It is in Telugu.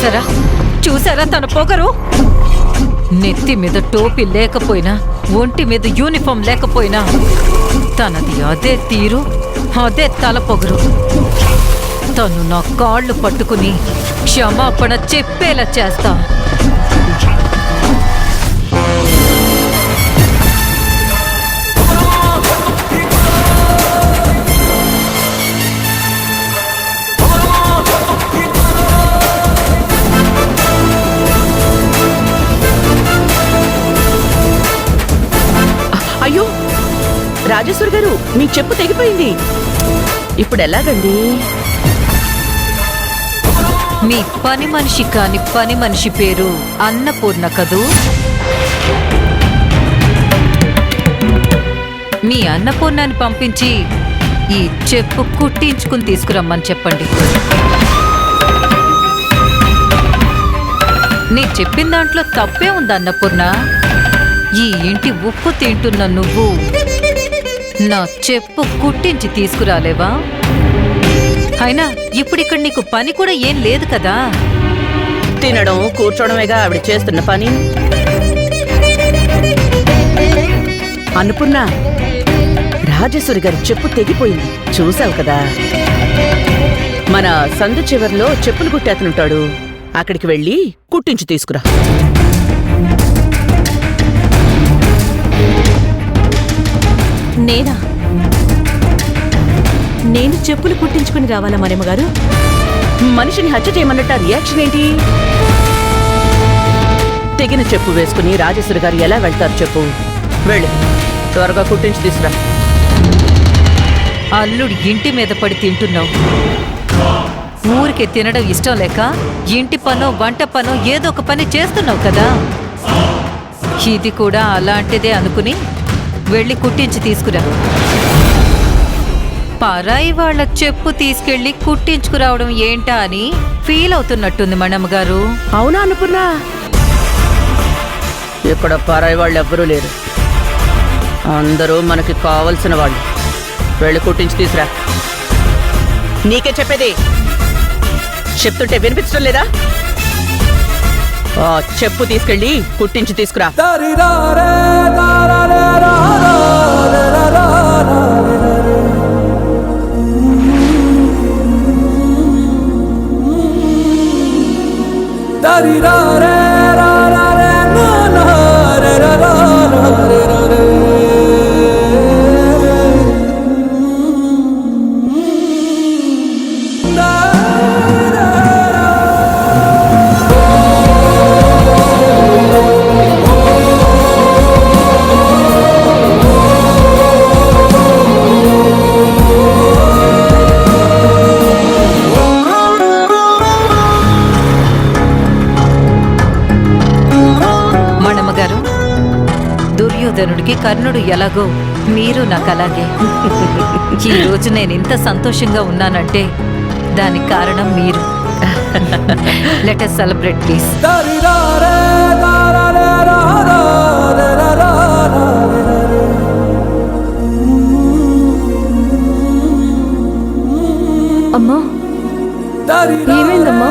చూసారా చూసారా తన పొగరు? నెత్తి మీద టోపీ లేకపోయినా, ఒంటి మీద యూనిఫామ్ లేకపోయినా తనది అదే తీరు, అదే తల పొగరు. తను నా కాళ్ళు పట్టుకుని క్షమాపణ చెప్పేలా చేస్తా. అయ్యో రాజేశ్వరి గారు, మీ చెప్పు తెగిపోయింది. ఇప్పుడు ఎలాగండి? మీ పని మనిషి కాని పని మనిషి పేరు అన్నపూర్ణ కదూ? మీ అన్నపూర్ణని పంపించి ఈ చెప్పు కుట్టించుకుని తీసుకురమ్మని చెప్పండి. నీ చెప్పిన దాంట్లో తప్పే ఉంది అన్నపూర్ణ. ఈ ఇంటి ఉప్పు తింటున్న నువ్వు నా చెప్పు కుట్టించి తీసుకురాలేవా? అయినా ఇప్పుడిక్కడ నీకు పని కూడా ఏం లేదు కదా. తినడం కూర్చోవడమేగా ఆవిడ చేస్తున్న పని. అన్నపూర్ణ, రాజేశ్వరి గారి చెప్పు తెగిపోయింది, చూసావు కదా. మన సందు చివర్లో చెప్పులు కుట్టేతనుంటాడు, అక్కడికి వెళ్ళి కుట్టించి తీసుకురా. నేనా? నేను చెప్పులు కుట్టించుకుని రావాలా మరేమగారు? మనిషిని హత్య చేయమన్నట్టు రియాక్షన్ ఏంటి? తెగిన చెప్పు వేసుకుని రాజేశ్వరి గారు ఎలా వెళ్తారు చెప్పు? వెళ్ళు, త్వరగా కుట్టించి తీసుకురా. అల్లుడు ఇంటి మీద పడి తింటున్నావు. ఊరికే తినడం ఇష్టం లేక ఇంటి పనో వంట పనో ఏదో ఒక పని చేస్తున్నావు కదా. ఇది కూడా అలాంటిదే అనుకుని వెళ్ళి కుట్టించి తీసుకురా. పరాయి వాళ్ళ చెప్పు తీసుకెళ్లి కుట్టించుకురావడం ఏంటా అని ఫీల్ అవుతున్నట్టుంది మనమ్మగారు. అవునా అన్నపూర్ణ? ఇక్కడ పరాయి వాళ్ళు ఎవ్వరూ లేరు, అందరూ మనకి కావలసిన వాళ్ళు. వెళ్ళి కుట్టించి తీసురా. నీకే చెప్పేది, చెప్తుంటే వినిపించడం లేదా? చెప్పు తీసుకెళ్ళి కుట్టించి తీసుకురా. దుర్యోధనుడికి కర్ణుడు ఎలాగో మీరు నాకు అలాగే. ఈ రోజు నేను ఇంత సంతోషంగా ఉన్నానంటే దానికి కారణం మీరు. Let us celebrate please. అమ్మా, ఏమైందమ్మా?